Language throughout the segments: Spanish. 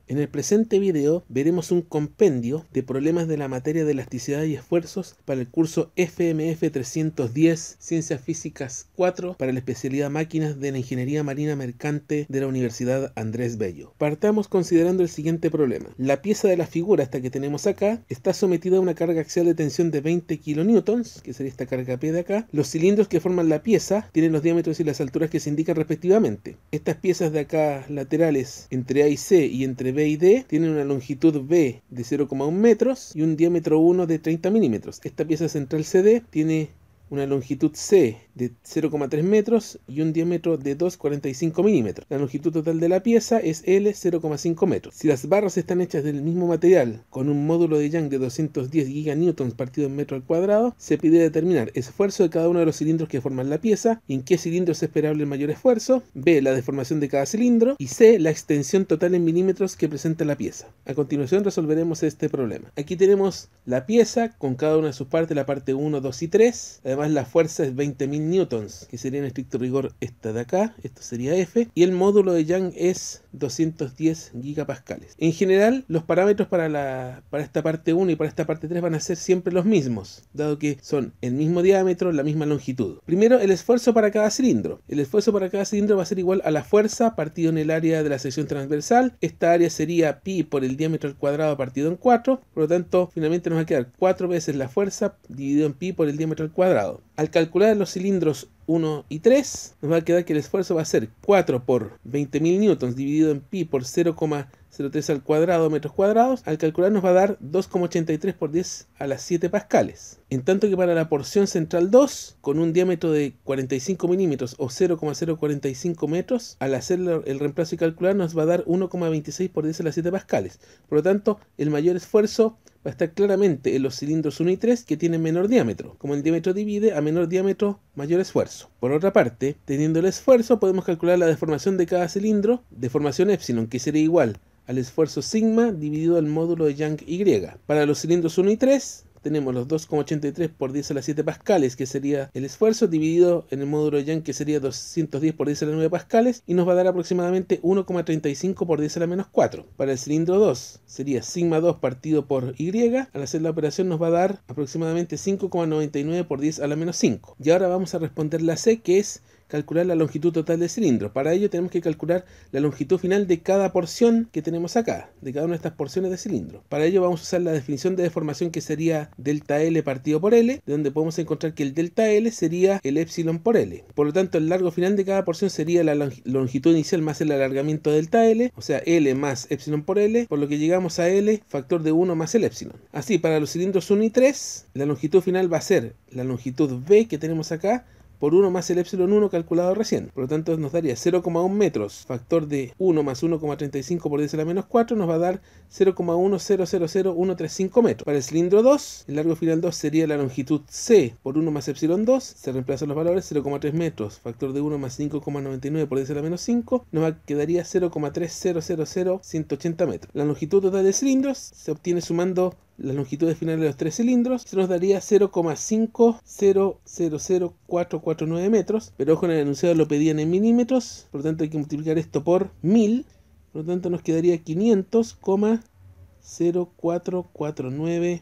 En el presente video veremos un compendio de problemas de la materia de elasticidad y esfuerzos para el curso FMF 310 Ciencias Físicas 4 para la especialidad Máquinas de la Ingeniería Marina Mercante de la Universidad Andrés Bello. Partamos considerando el siguiente problema. La pieza de la figura, esta que tenemos acá, está sometida a una carga axial de tensión de 20 kN, que sería esta carga P de acá. Los cilindros que forman la pieza tienen los diámetros y las alturas que se indican respectivamente. Estas piezas de acá laterales entre A y C y entre B y D tienen una longitud B de 0,1 metros y un diámetro 1 de 30 milímetros. Esta pieza central CD tiene una longitud C de 0,3 metros y un diámetro de 2,45 milímetros. La longitud total de la pieza es L 0,5 metros. Si las barras están hechas del mismo material con un módulo de Young de 210 giganewtons partido en metro al cuadrado, se pide determinar esfuerzo de cada uno de los cilindros que forman la pieza, y en qué cilindro es esperable el mayor esfuerzo, B, la deformación de cada cilindro, y C, la extensión total en milímetros que presenta la pieza. A continuación resolveremos este problema. Aquí tenemos la pieza con cada una de sus partes, la parte 1, 2 y 3. Además la fuerza es 20.000 newtons, que sería en estricto rigor esta de acá, esto sería F, y el módulo de Young es 210 gigapascales. En general, los parámetros para esta parte 1 y para esta parte 3 van a ser siempre los mismos, dado que son el mismo diámetro, la misma longitud. Primero, el esfuerzo para cada cilindro. El esfuerzo para cada cilindro va a ser igual a la fuerza partido en el área de la sección transversal. Esta área sería pi por el diámetro al cuadrado partido en 4, por lo tanto, finalmente nos va a quedar 4 veces la fuerza dividido en pi por el diámetro al cuadrado. Al calcular los cilindros 1 y 3, nos va a quedar que el esfuerzo va a ser 4 por 20.000 newtons dividido en pi por 0,03 al cuadrado metros cuadrados. Al calcular nos va a dar 2,83 por 10 a las 7 pascales. En tanto que para la porción central 2, con un diámetro de 45 milímetros o 0,045 metros, al hacer el reemplazo y calcular nos va a dar 1,26 por 10 a las 7 pascales. Por lo tanto, el mayor esfuerzo va a estar claramente en los cilindros 1 y 3, que tienen menor diámetro. Como el diámetro divide, a menor diámetro, mayor esfuerzo. Por otra parte, teniendo el esfuerzo, podemos calcular la deformación de cada cilindro, deformación epsilon, que sería igual al esfuerzo sigma dividido al módulo de Young Y. Para los cilindros 1 y 3, tenemos los 2,83 por 10 a las 7 pascales, que sería el esfuerzo, dividido en el módulo de Young, que sería 210 por 10 a las 9 pascales, y nos va a dar aproximadamente 1,35 por 10 a la menos 4. Para el cilindro 2, sería sigma 2 partido por Y. Al hacer la operación nos va a dar aproximadamente 5,99 por 10 a la menos 5. Y ahora vamos a responder la C, que es calcular la longitud total del cilindro. Para ello tenemos que calcular la longitud final de cada porción que tenemos acá, de cada una de estas porciones de cilindro. Para ello vamos a usar la definición de deformación, que sería delta L partido por L, de donde podemos encontrar que el delta L sería el epsilon por L. Por lo tanto, el largo final de cada porción sería la longitud inicial más el alargamiento delta L, o sea, L más epsilon por L, por lo que llegamos a L factor de 1 más el epsilon. Así, para los cilindros 1 y 3, la longitud final va a ser la longitud B que tenemos acá, por 1 más el epsilon 1 calculado recién. Por lo tanto nos daría 0,1 metros, factor de 1 más 1,35 por 10 a la menos 4, nos va a dar 0,1000135 metros. Para el cilindro 2, el largo final 2 sería la longitud C por 1 más epsilon 2, se reemplazan los valores, 0,3 metros, factor de 1 más 5,99 por 10 a la menos 5, nos quedaría 0,3000180 metros. La longitud total de cilindros se obtiene sumando las longitudes finales de los 3 cilindros, se nos daría 0,500449 metros, pero ojo, en el enunciado lo pedían en milímetros, por lo tanto hay que multiplicar esto por 1000, por lo tanto nos quedaría 500,0449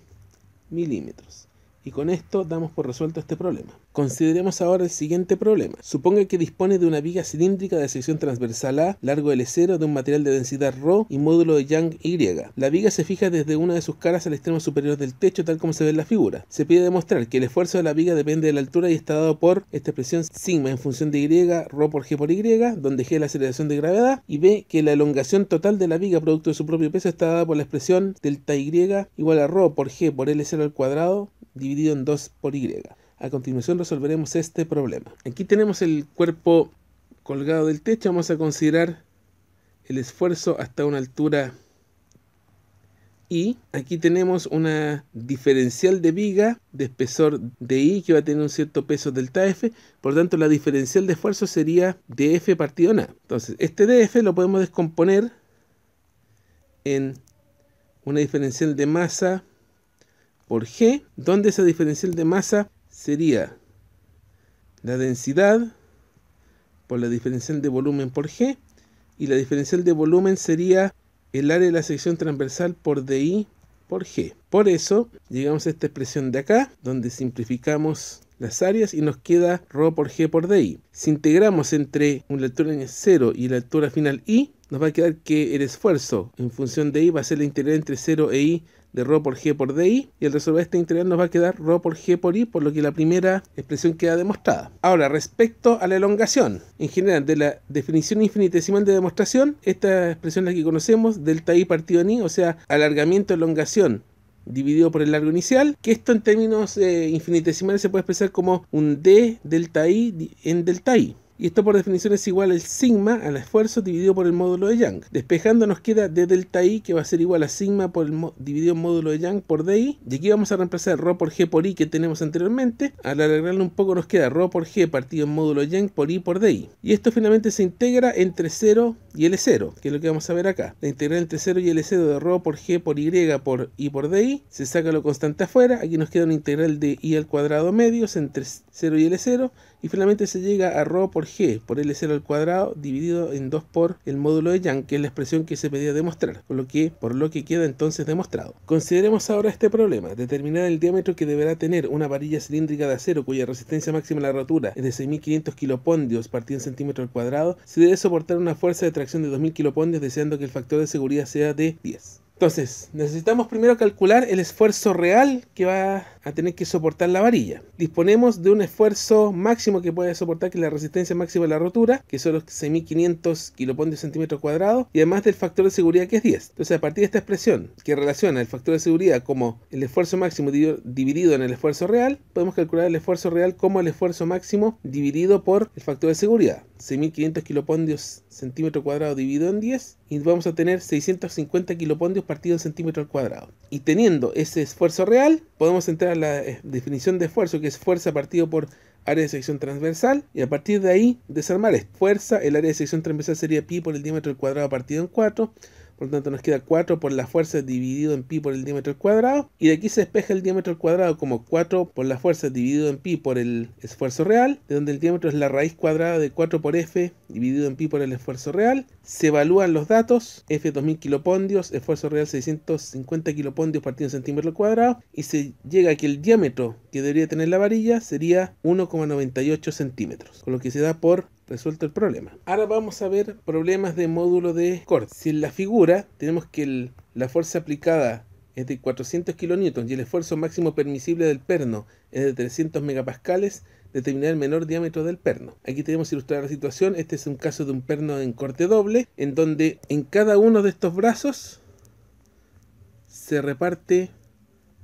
milímetros. Y con esto damos por resuelto este problema. Consideremos ahora el siguiente problema. Suponga que dispone de una viga cilíndrica de sección transversal A, largo L0, de un material de densidad ρ y módulo de Young Y. La viga se fija desde una de sus caras al extremo superior del techo, tal como se ve en la figura. Se pide demostrar que el esfuerzo de la viga depende de la altura y está dado por esta expresión sigma en función de Y, ρ por G por Y, donde G es la aceleración de gravedad, y B, que la elongación total de la viga producto de su propio peso está dada por la expresión delta Y igual a ρ por G por L0 al cuadrado dividido en 2 por Y. A continuación resolveremos este problema. Aquí tenemos el cuerpo colgado del techo. Vamos a considerar el esfuerzo hasta una altura I. Aquí tenemos una diferencial de viga de espesor de I, que va a tener un cierto peso delta F. Por lo tanto, la diferencial de esfuerzo sería dF partido en A. Entonces, este dF lo podemos descomponer en una diferencial de masa por G, donde esa diferencial de masa sería la densidad por la diferencial de volumen por G, y la diferencial de volumen sería el área de la sección transversal por DI por G. Por eso llegamos a esta expresión de acá, donde simplificamos las áreas y nos queda ρ por G por DI. Si integramos entre la altura 0 y la altura final I, nos va a quedar que el esfuerzo en función de I va a ser la integral entre 0 e I de ρ por G por DI, y al resolver esta integral nos va a quedar ρ por G por I, por lo que la primera expresión queda demostrada. Ahora, respecto a la elongación, en general, de la definición infinitesimal de demostración, esta expresión es la que conocemos, delta I partido en I, o sea, alargamiento, elongación dividido por el largo inicial, que esto en términos infinitesimales se puede expresar como un d delta I en delta I. Y esto por definición es igual al sigma al esfuerzo dividido por el módulo de Young. Despejando nos queda d delta I, que va a ser igual a sigma por dividido en módulo de Young por DI. Y aquí vamos a reemplazar ρ por G por I que tenemos anteriormente. Al alargarlo un poco nos queda ρ por G partido en módulo de Young por I por DI. Y esto finalmente se integra entre 0 y L0, que es lo que vamos a ver acá. La integral entre 0 y L0 de ρ por G por Y por I por DI. Se saca lo constante afuera. Aquí nos queda una integral de I al cuadrado medios entre 0 y L0. Y finalmente se llega a ρ por G por L0 al cuadrado dividido en 2 por el módulo de Young, que es la expresión que se pedía demostrar, por lo que queda entonces demostrado. Consideremos ahora este problema: determinar el diámetro que deberá tener una varilla cilíndrica de acero cuya resistencia máxima a la rotura es de 6.500 kilopondios partido en centímetro al cuadrado, si debe soportar una fuerza de tracción de 2.000 kilopondios, deseando que el factor de seguridad sea de 10. Entonces, necesitamos primero calcular el esfuerzo real que va a tener que soportar la varilla. Disponemos de un esfuerzo máximo que puede soportar, que es la resistencia máxima de la rotura, que son los 6.500 kilopondios centímetro cuadrado, y además del factor de seguridad, que es 10. Entonces, a partir de esta expresión que relaciona el factor de seguridad como el esfuerzo máximo dividido en el esfuerzo real, podemos calcular el esfuerzo real como el esfuerzo máximo dividido por el factor de seguridad. 6.500 kilopondios centímetro cuadrado dividido en 10, y vamos a tener 650 kilopondios partido en centímetro al cuadrado. Y teniendo ese esfuerzo real, podemos entrar a la definición de esfuerzo, que es fuerza partido por área de sección transversal, y a partir de ahí desarmar esto. Fuerza, el área de sección transversal sería pi por el diámetro al cuadrado partido en 4, por lo tanto nos queda 4 por la fuerza dividido en pi por el diámetro al cuadrado, y de aquí se despeja el diámetro al cuadrado como 4 por la fuerza dividido en pi por el esfuerzo real, de donde el diámetro es la raíz cuadrada de 4 por f dividido en pi por el esfuerzo real. Se evalúan los datos: f 2000 kilopondios, esfuerzo real 650 kilopondios partido en centímetro al cuadrado, y se llega a que el diámetro que debería tener la varilla sería 1,98 centímetros, con lo que se da por resuelto el problema. Ahora vamos a ver problemas de módulo de corte. Si en la figura tenemos que la fuerza aplicada es de 400 kilonewtons y el esfuerzo máximo permisible del perno es de 300 megapascales, determinar el menor diámetro del perno. Aquí tenemos ilustrada la situación. Este es un caso de un perno en corte doble, en donde en cada uno de estos brazos se reparte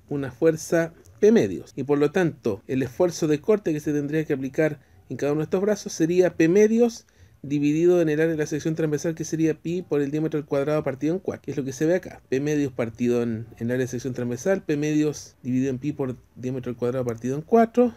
una fuerza P medios, y por lo tanto el esfuerzo de corte que se tendría que aplicar en cada uno de estos brazos sería P medios dividido en el área de la sección transversal, que sería pi por el diámetro al cuadrado partido en 4, que es lo que se ve acá. P medios partido en el área de sección transversal, P medios dividido en pi por diámetro al cuadrado partido en 4.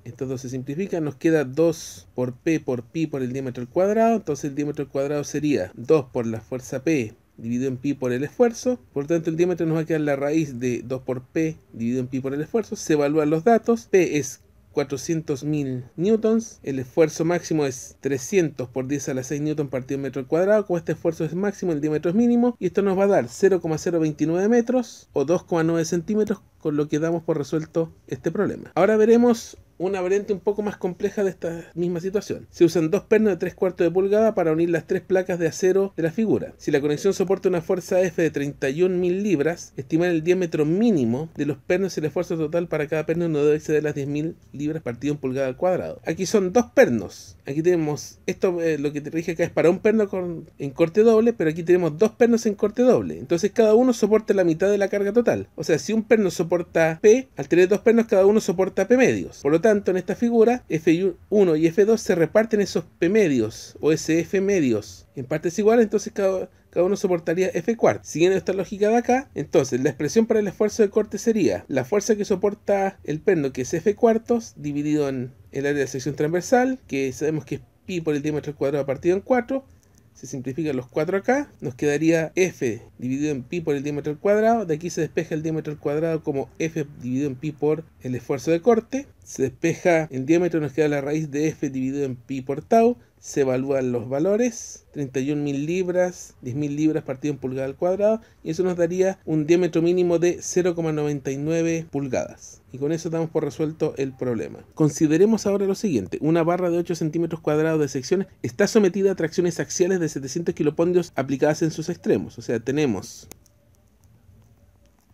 Estos dos se simplifican, nos queda 2 por P por pi por el diámetro al cuadrado. Entonces el diámetro al cuadrado sería 2 por la fuerza P dividido en pi por el esfuerzo. Por lo tanto el diámetro nos va a quedar la raíz de 2 por P dividido en pi por el esfuerzo. Se evalúan los datos. P es 400.000 newtons, el esfuerzo máximo es 300 por 10 a la 6 newton partido en metro al cuadrado. Como este esfuerzo es máximo, el diámetro es mínimo, y esto nos va a dar 0,029 metros o 2,9 centímetros, con lo que damos por resuelto este problema. Ahora veremos una variante un poco más compleja de esta misma situación. Se usan dos pernos de 3/4 de pulgada para unir las tres placas de acero de la figura. Si la conexión soporta una fuerza F de 31.000 libras, estimar el diámetro mínimo de los pernos y el esfuerzo total para cada perno no debe exceder las 10.000 libras partido en pulgada al cuadrado. Aquí son dos pernos. Aquí tenemos, esto lo que te dije acá es para un perno en corte doble, pero aquí tenemos dos pernos en corte doble. Entonces cada uno soporta la mitad de la carga total. O sea, si un perno soporta P, al tener dos pernos cada uno soporta P medios. Por lo tanto, en esta figura, F1 y F2 se reparten esos P medios o SF medios en partes iguales, entonces cada uno soportaría F cuartos. Siguiendo esta lógica de acá, entonces la expresión para el esfuerzo de corte sería la fuerza que soporta el perno, que es F cuartos, dividido en el área de sección transversal, que sabemos que es pi por el diámetro al cuadrado partido en 4. Se simplifican los 4 acá, nos quedaría F dividido en pi por el diámetro al cuadrado. De aquí se despeja el diámetro al cuadrado como F dividido en pi por el esfuerzo de corte. Se despeja el diámetro, nos queda la raíz de F dividido en pi por tau. se evalúan los valores, 31.000 libras, 10.000 libras partido en pulgada al cuadrado, y eso nos daría un diámetro mínimo de 0,99 pulgadas. Y con eso damos por resuelto el problema. Consideremos ahora lo siguiente: una barra de 8 centímetros cuadrados de sección está sometida a tracciones axiales de 700 kilopondios aplicadas en sus extremos. O sea, tenemos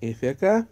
F acá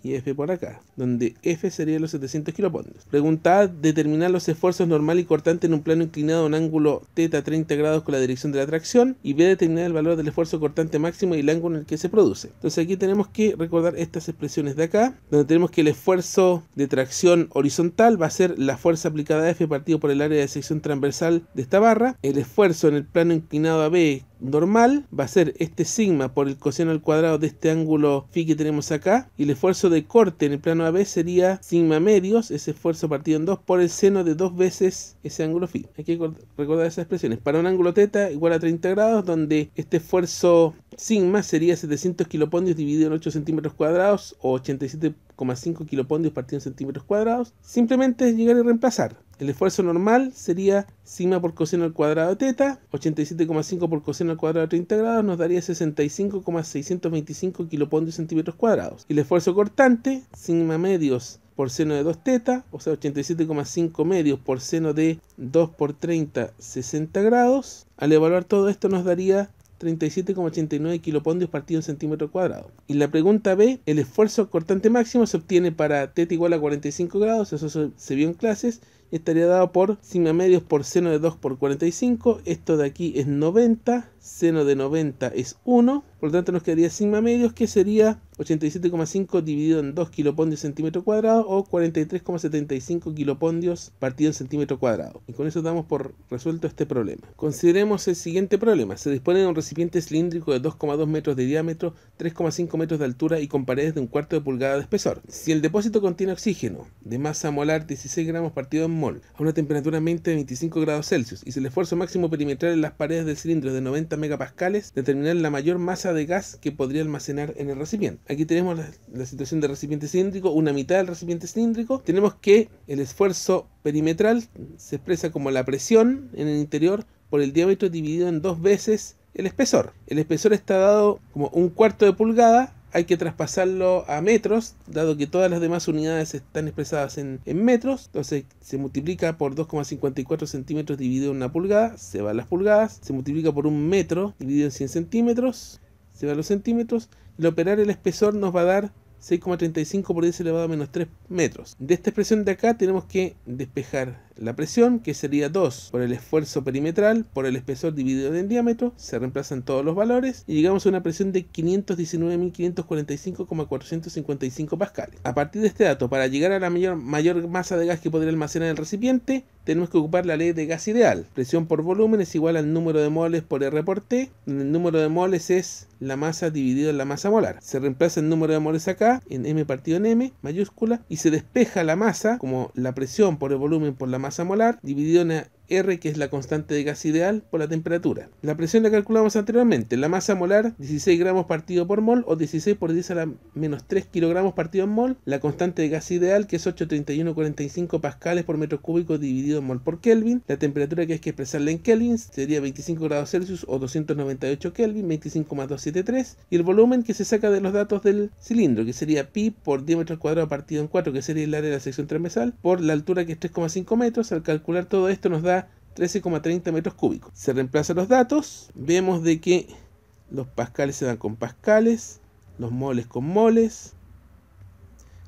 y F por acá, donde F sería los 700 kilopondios. Pregunta A: determinar los esfuerzos normal y cortante en un plano inclinado a un ángulo θ 30 grados con la dirección de la tracción. Y B: determinar el valor del esfuerzo cortante máximo y el ángulo en el que se produce. Entonces aquí tenemos que recordar estas expresiones de acá, donde tenemos que el esfuerzo de tracción horizontal va a ser la fuerza aplicada a F partido por el área de sección transversal de esta barra. El esfuerzo en el plano inclinado a B normal va a ser este sigma por el coseno al cuadrado de este ángulo phi que tenemos acá, y el esfuerzo de corte en el plano AB sería sigma medios, ese esfuerzo partido en 2 por el seno de 2 veces ese ángulo phi. Hay que recordar esas expresiones para un ángulo θ igual a 30 grados, donde este esfuerzo sigma sería 700 kilopondios dividido en 8 centímetros cuadrados, o 87,5 kilopondios partido en centímetros cuadrados. Simplemente es llegar y reemplazar. El esfuerzo normal sería sigma por coseno al cuadrado de θ, 87,5 por coseno al cuadrado de 30 grados nos daría 65,625 kilopondios centímetros cuadrados. Y el esfuerzo cortante, sigma medios por seno de 2θ, o sea 87,5 medios por seno de 2 por 30, 60 grados. Al evaluar todo esto nos daría 37,89 kilopondios partido en centímetro cuadrado. Y la pregunta B: el esfuerzo cortante máximo se obtiene para θ igual a 45 grados, eso se vio en clases, y estaría dado por sigma medios por seno de 2 por 45, esto de aquí es 90, seno de 90 es 1, por lo tanto nos quedaría sigma medios, que sería 87,5 dividido en 2 kilopondios centímetro cuadrado, o 43,75 kilopondios partido en centímetro cuadrado. Y con eso damos por resuelto este problema. Consideremos el siguiente problema. Se dispone de un recipiente cilíndrico de 2,2 metros de diámetro, 3,5 metros de altura y con paredes de 1/4 de pulgada de espesor. Si el depósito contiene oxígeno de masa molar 16 gramos partido en mol a una temperatura ambiente de 25 grados Celsius, y si el esfuerzo máximo perimetral en las paredes del cilindro es de 90 megapascales, determinar la mayor masa de gas que podría almacenar en el recipiente. Aquí tenemos la situación del recipiente cilíndrico, una mitad del recipiente cilíndrico. Tenemos que el esfuerzo perimetral se expresa como la presión en el interior por el diámetro dividido en 2 veces el espesor. El espesor está dado como 1/4 de pulgada. Hay que traspasarlo a metros, dado que todas las demás unidades están expresadas en metros. Entonces se multiplica por 2,54 centímetros dividido en una pulgada, se van las pulgadas. Se multiplica por 1 metro dividido en 100 centímetros, se van los centímetros. Y al operar el espesor nos va a dar 6,35 por 10 elevado a menos 3 metros. De esta expresión de acá tenemos que despejar la presión, que sería 2 por el esfuerzo perimetral por el espesor dividido en diámetro. Se reemplazan todos los valores y llegamos a una presión de 519.545,455 pascales. A partir de este dato, para llegar a la mayor masa de gas que podría almacenar el recipiente, tenemos que ocupar la ley de gas ideal. Presión por volumen es igual al número de moles por R por T, donde el número de moles es la masa dividido en la masa molar. Se reemplaza el número de moles acá en M partido en M mayúscula, y se despeja la masa como la presión por el volumen por la masa molar dividido en R, que es la constante de gas ideal, por la temperatura. La presión la calculamos anteriormente. La masa molar, 16 gramos partido por mol, o 16 por 10 a la menos 3 kilogramos partido en mol. La constante de gas ideal, que es 831,45 pascales por metro cúbico dividido en mol por Kelvin. La temperatura, que hay que expresarla en Kelvin, sería 25 grados Celsius o 298 Kelvin, 25 más 273. Y el volumen, que se saca de los datos del cilindro, que sería pi por diámetro al cuadrado partido en 4, que sería el área de la sección transversal, por la altura, que es 3,5 metros. Al calcular todo esto nos da 13,30 metros cúbicos. Se reemplazan los datos, vemos de que los pascales se dan con pascales, los moles con moles,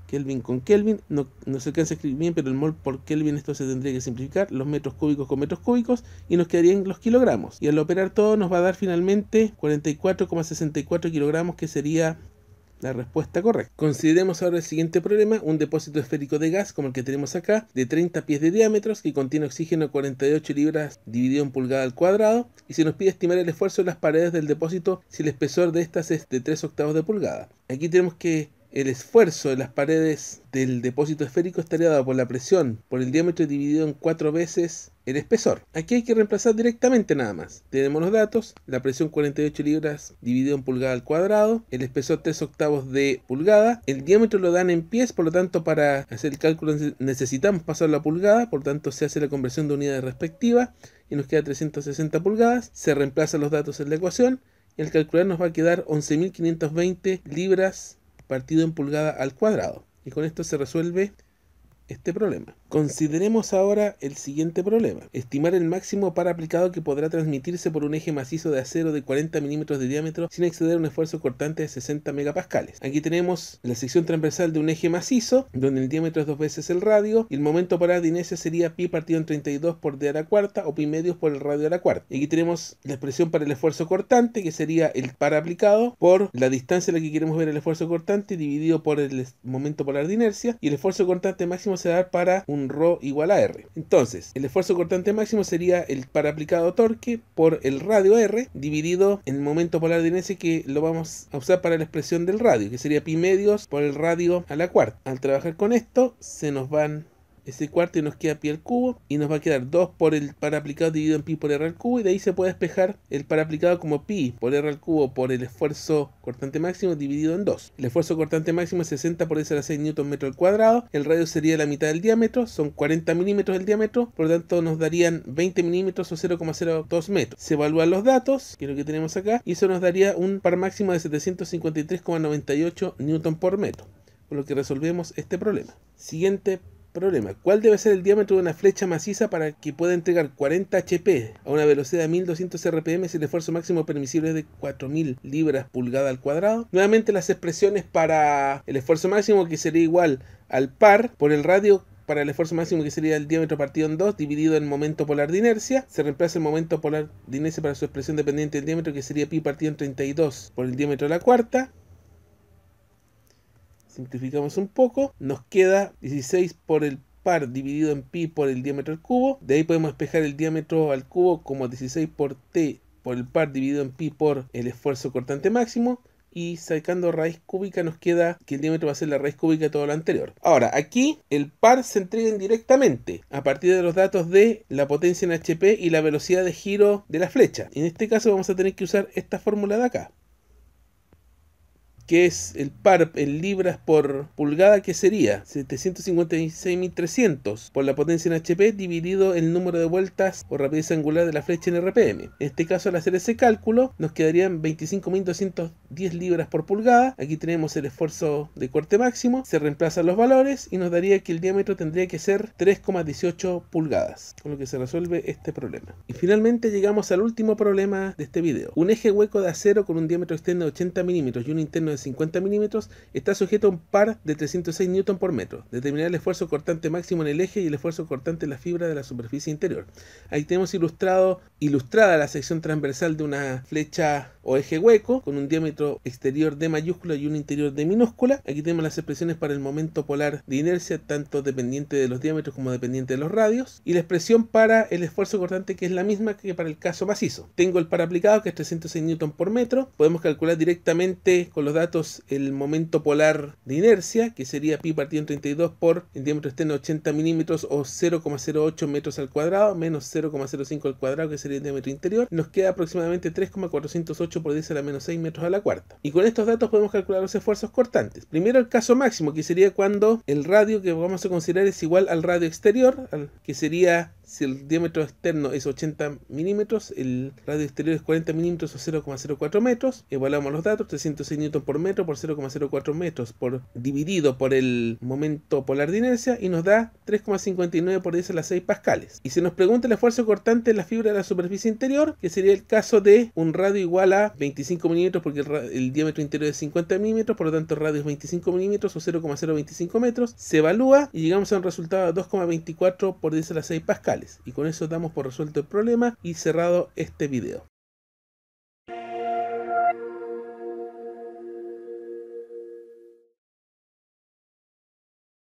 Kelvin con Kelvin, no se alcanza a escribir bien, pero el mol por Kelvin esto se tendría que simplificar, los metros cúbicos con metros cúbicos, y nos quedarían los kilogramos. Y al operar todo nos va a dar finalmente 44,64 kilogramos, que sería la respuesta correcta. Consideremos ahora el siguiente problema: un depósito esférico de gas, como el que tenemos acá, de 30 pies de diámetros, que contiene oxígeno 48 libras dividido en pulgada al cuadrado, y se nos pide estimar el esfuerzo en las paredes del depósito si el espesor de estas es de 3/8 de pulgada. Aquí tenemos que el esfuerzo de las paredes del depósito esférico estaría dado por la presión por el diámetro dividido en 4 veces el espesor. Aquí hay que reemplazar directamente nada más. Tenemos los datos, la presión 48 libras dividido en pulgada al cuadrado, el espesor 3/8 de pulgada, el diámetro lo dan en pies, por lo tanto para hacer el cálculo necesitamos pasarlo a pulgada, por lo tanto se hace la conversión de unidades respectivas y nos queda 360 pulgadas, se reemplazan los datos en la ecuación y al calcular nos va a quedar 11.520 libras partido en pulgada al cuadrado. Y con esto se resuelve este problema. Consideremos ahora el siguiente problema. Estimar el máximo par aplicado que podrá transmitirse por un eje macizo de acero de 40 milímetros de diámetro sin exceder un esfuerzo cortante de 60 megapascales. Aquí tenemos la sección transversal de un eje macizo, donde el diámetro es 2 veces el radio, y el momento polar de inercia sería pi partido en 32 por d a la cuarta, o pi medios por el radio a la cuarta. Y aquí tenemos la expresión para el esfuerzo cortante, que sería el par aplicado por la distancia a la que queremos ver el esfuerzo cortante, dividido por el momento polar de inercia, y el esfuerzo cortante máximo se da para un ρ igual a R. Entonces, el esfuerzo cortante máximo sería el par aplicado torque por el radio R dividido en el momento polar de inercia, que lo vamos a usar para la expresión del radio, que sería pi medios por el radio a la cuarta. Al trabajar con esto, se nos van ese cuarto y nos queda pi al cubo, y nos va a quedar 2 por el par aplicado dividido en pi por r al cubo, y de ahí se puede despejar el par aplicado como pi por r al cubo por el esfuerzo cortante máximo dividido en 2. El esfuerzo cortante máximo es 60 por 10 a la 6 newton metro al cuadrado, el radio sería la mitad del diámetro, son 40 milímetros el diámetro, por lo tanto nos darían 20 milímetros o 0,02 metros. Se evalúan los datos, que es lo que tenemos acá, y eso nos daría un par máximo de 753,98 newton por metro, por lo que resolvemos este problema. Siguiente problema. ¿Cuál debe ser el diámetro de una flecha maciza para que pueda entregar 40 HP a una velocidad de 1200 RPM si el esfuerzo máximo permisible es de 4000 libras pulgada al cuadrado? Nuevamente las expresiones para el esfuerzo máximo, que sería igual al par por el radio para el esfuerzo máximo, que sería el diámetro partido en 2 dividido en momento polar de inercia. Se reemplaza el momento polar de inercia para su expresión dependiente del diámetro, que sería pi partido en 32 por el diámetro a la cuarta. Simplificamos un poco, nos queda 16 por el par dividido en pi por el diámetro al cubo. De ahí podemos despejar el diámetro al cubo como 16 por t por el par dividido en pi por el esfuerzo cortante máximo. Y sacando raíz cúbica nos queda que el diámetro va a ser la raíz cúbica de todo lo anterior. Ahora, aquí el par se entrega indirectamente a partir de los datos de la potencia en HP y la velocidad de giro de la flecha. En este caso vamos a tener que usar esta fórmula de acá, que es el par en libras por pulgada, que sería 756.300 por la potencia en HP dividido el número de vueltas o rapidez angular de la flecha en RPM. En este caso, al hacer ese cálculo, nos quedarían 25.210 libras por pulgada. Aquí tenemos el esfuerzo de corte máximo, se reemplazan los valores y nos daría que el diámetro tendría que ser 3,18 pulgadas, con lo que se resuelve este problema. Y finalmente llegamos al último problema de este video. Un eje hueco de acero con un diámetro externo de 80 milímetros y un interno de 50 milímetros está sujeto a un par de 306 newton por metro. Determinar el esfuerzo cortante máximo en el eje y el esfuerzo cortante en la fibra de la superficie interior. Ahí tenemos ilustrada la sección transversal de una flecha o eje hueco con un diámetro exterior de mayúscula y un interior de minúscula. Aquí tenemos las expresiones para el momento polar de inercia, tanto dependiente de los diámetros como dependiente de los radios, y la expresión para el esfuerzo cortante, que es la misma que para el caso macizo. Tengo el par aplicado, que es 306 newton por metro. Podemos calcular directamente con los datos el momento polar de inercia, que sería pi partido en 32 por el diámetro externo 80 milímetros o 0,08 metros al cuadrado menos 0,05 al cuadrado, que sería el diámetro interior. Nos queda aproximadamente 3,408 por 10 a la menos 6 metros a la cuarta. Y con estos datos podemos calcular los esfuerzos cortantes. Primero el caso máximo, que sería cuando el radio que vamos a considerar es igual al radio exterior, que sería, si el diámetro externo es 80 milímetros, el radio exterior es 40 milímetros o 0,04 metros. Evaluamos los datos, 306 newton por metro por 0,04 metros dividido por el momento polar de inercia, y nos da 3,59 por 10 a la 6 pascales. Y se nos pregunta el esfuerzo cortante en la fibra de la superficie interior, que sería el caso de un radio igual a 25 milímetros, porque el diámetro interior es 50 milímetros, por lo tanto el radio es 25 milímetros o 0,025 metros. Se evalúa y llegamos a un resultado de 2,24 por 10 a la 6 pascales. Y con eso damos por resuelto el problema y cerrado este video.